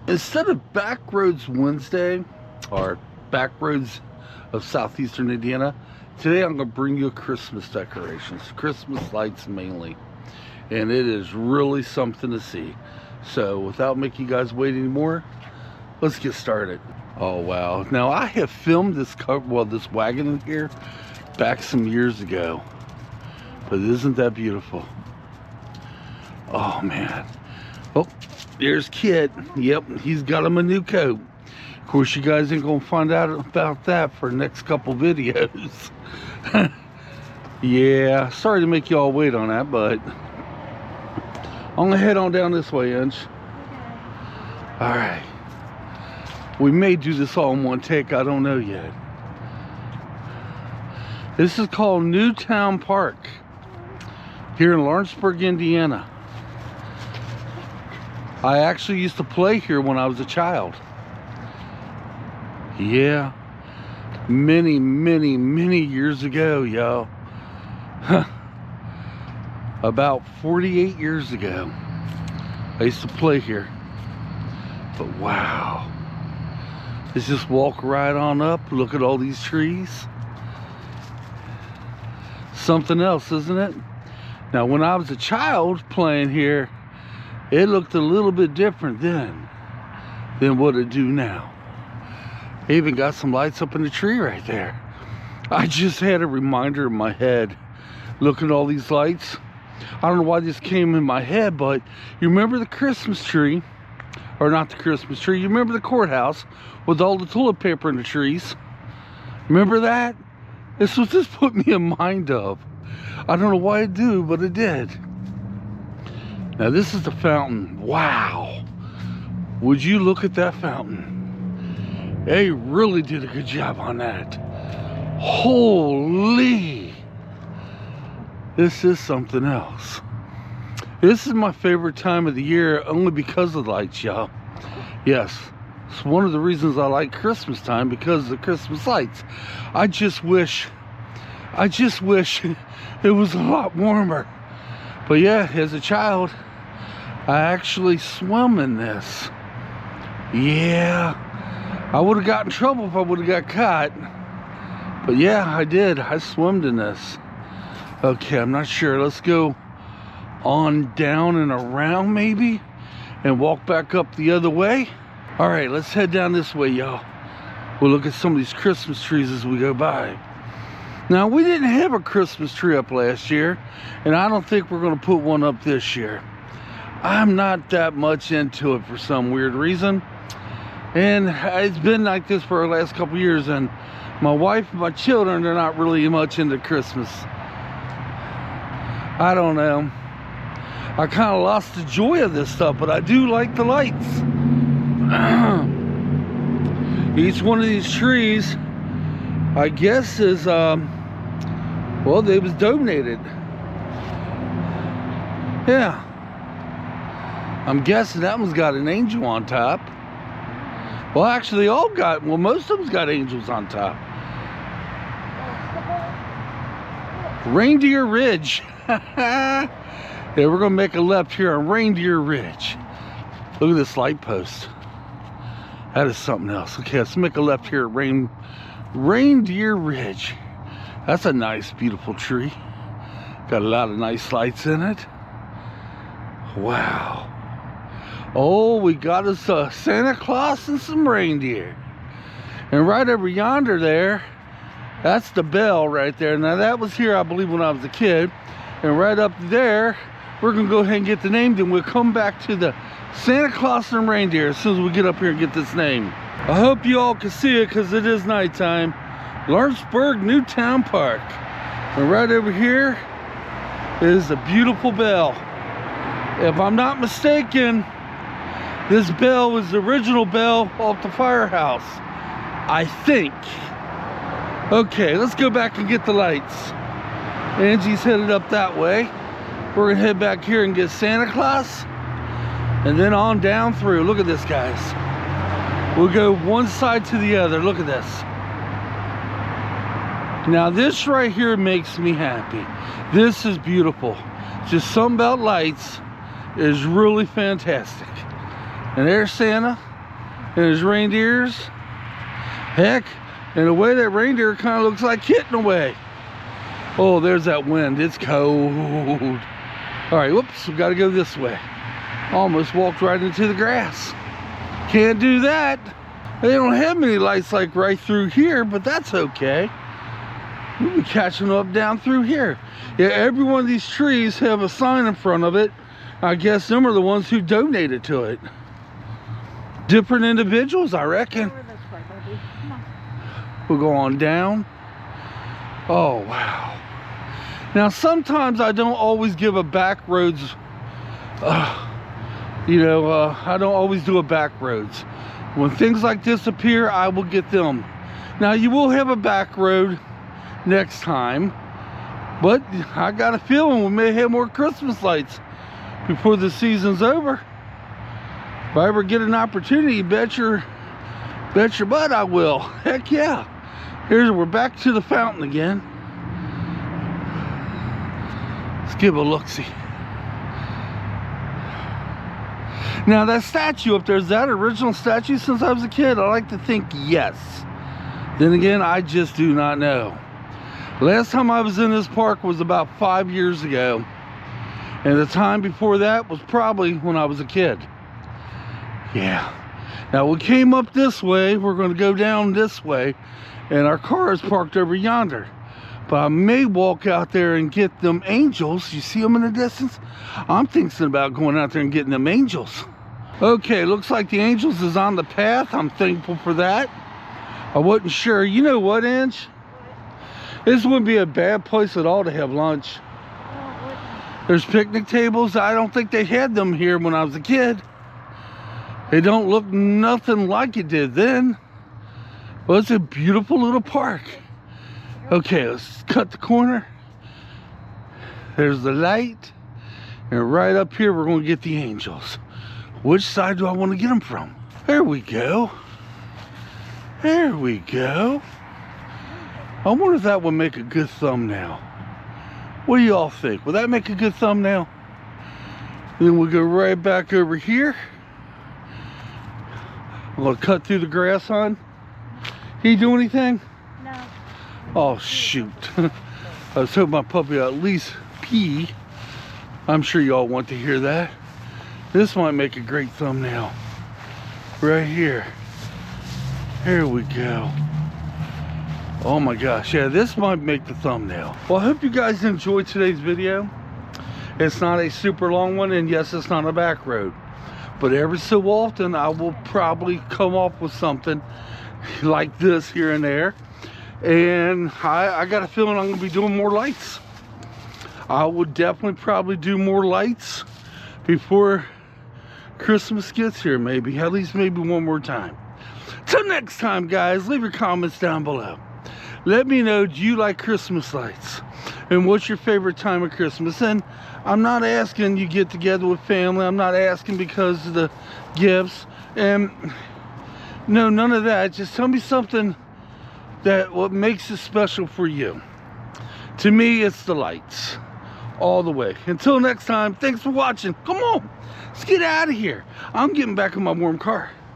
Instead of Backroads Wednesday, or Backroads of Southeastern Indiana, today I'm going to bring you Christmas decorations, Christmas lights mainly. And it is really something to see. So without making you guys wait anymore, let's get started. Oh wow. Now I have filmed this this wagon in here back some years ago. But isn't that beautiful? Oh man. Oh, there's Kitt. Yep, he's got him a new coat. Of course, you guys ain't gonna find out about that for the next couple videos. Yeah, sorry to make you all wait on that, but I'm gonna head on down this way, Angie. All right. We may do this all in one take, I don't know yet. This is called Newtown Park here in Lawrenceburg, Indiana. I actually used to play here when I was a child. Yeah, many years ago, y'all. About 48 years ago, I used to play here. But wow, let's just walk right on up. Look at all these trees. Something else, isn't it? Now, when I was a child playing here, it looked a little bit different then than what it do now. They even got some lights up in the tree right there. I just had a reminder in my head. Looking at all these lights. I don't know why this came in my head, but you remember the Christmas tree? Or not the Christmas tree. You remember the courthouse with all the toilet paper in the trees? Remember that? This was just put me in mind of. I don't know why it do, but it did. Now this is the fountain. Wow. Would you look at that fountain? They really did a good job on that. Holy. This is something else. This is my favorite time of the year only because of the lights, y'all. Yes, it's one of the reasons I like Christmas time, because of the Christmas lights. I just wish it was a lot warmer. But yeah, as a child, I actually swam in this. Yeah, I would have got in trouble if I would have got caught. But yeah, I did. I swam in this. Okay, I'm not sure. Let's go on down and around maybe and walk back up the other way. All right, let's head down this way, y'all. We'll look at some of these Christmas trees as we go by. Now, we didn't have a Christmas tree up last year, and I don't think we're going to put one up this year. I'm not that much into it for some weird reason. And it's been like this for the last couple years, and my wife and my children, they're not really much into Christmas. I don't know. I kind of lost the joy of this stuff, but I do like the lights. Each one of these trees, I guess, is, well, they was donated. Yeah. I'm guessing that one's got an angel on top. Well, actually, most of them's got angels on top. Reindeer Ridge. Yeah, we're gonna make a left here on Reindeer Ridge. Look at this light post. That is something else. Okay, let's make a left here at Reindeer Ridge. That's a nice, beautiful tree. Got a lot of nice lights in it. Wow. Oh, we got us a Santa Claus and some reindeer. And right over yonder there, that's the bell right there. Now that was here, I believe, when I was a kid. And right up there, we're gonna go ahead and get the name, then we'll come back to the Santa Claus and reindeer as soon as we get up here and get this name. I hope you all can see it, because it is nighttime. Lawrenceburg Newtown Park. And right over here is a beautiful bell. If I'm not mistaken, this bell was the original bell off the firehouse, I think. Okay, let's go back and get the lights. Angie's headed up that way. We're gonna head back here and get Santa Claus, and then on down through. Look at this, guys. We'll go one side to the other. Look at this. Now this right here makes me happy. This is beautiful. Just something about lights is really fantastic. And there's Santa. And his reindeers. Heck, in a way that reindeer kind of looks like Kitt in a way. Oh, there's that wind. It's cold. All right, whoops, we gotta go this way. Almost walked right into the grass. Can't do that. They don't have many lights like right through here, but that's okay. We'll be catching up down through here. Yeah, every one of these trees have a sign in front of it. I guess them are the ones who donated to it. Different individuals, I reckon. We'll go on down. Oh, wow. Now, sometimes I don't always give a back roads, I don't always do a back roads. When things like this appear, I will get them. Now, you will have a back road next time, but I got a feeling we may have more Christmas lights before the season's over. If I ever get an opportunity, bet your butt I will. Heck yeah. We're back to the fountain again. Let's give a look-see. Now that statue up there, is that original statue since I was a kid? I like to think yes. Then again, I just do not know. Last time I was in this park was about 5 years ago. And the time before that was probably when I was a kid. Yeah. Now we came up this way, we're going to go down this way, and our car is parked over yonder. But I may walk out there and get them angels. You see them in the distance? I'm thinking about going out there and getting them angels. Okay, looks like the angels is on the path. I'm thankful for that. I wasn't sure. You know what, Ange? This wouldn't be a bad place at all to have lunch. There's picnic tables. I don't think they had them here when I was a kid. They don't look nothing like it did then. Well, it's a beautiful little park. Okay, let's cut the corner. There's the light. And right up here, we're going to get the angels. Which side do I want to get them from? There we go. There we go. I wonder if that would make a good thumbnail. What do y'all think? Would that make a good thumbnail? Then we'll go right back over here. I'm going to cut through the grass, hon. Can you do anything? No. Oh, shoot. I was hoping my puppy would at least pee. I'm sure y'all want to hear that. This might make a great thumbnail. Right here. Here we go. Oh my gosh, yeah, this might make the thumbnail. Well, I hope you guys enjoyed today's video. It's not a super long one, and yes, it's not a back road. But every so often, I will probably come off with something like this here and there. And I got a feeling I'm gonna be doing more lights. I would definitely probably do more lights before Christmas gets here, maybe. At least maybe one more time. Till next time, guys, leave your comments down below. Let me know, do you like Christmas lights? And what's your favorite time of Christmas? And I'm not asking you get together with family. I'm not asking because of the gifts. And no, none of that. Just tell me something that what makes it special for you. To me, it's the lights. All the way. Until next time, thanks for watching. Come on, let's get out of here. I'm getting back in my warm car.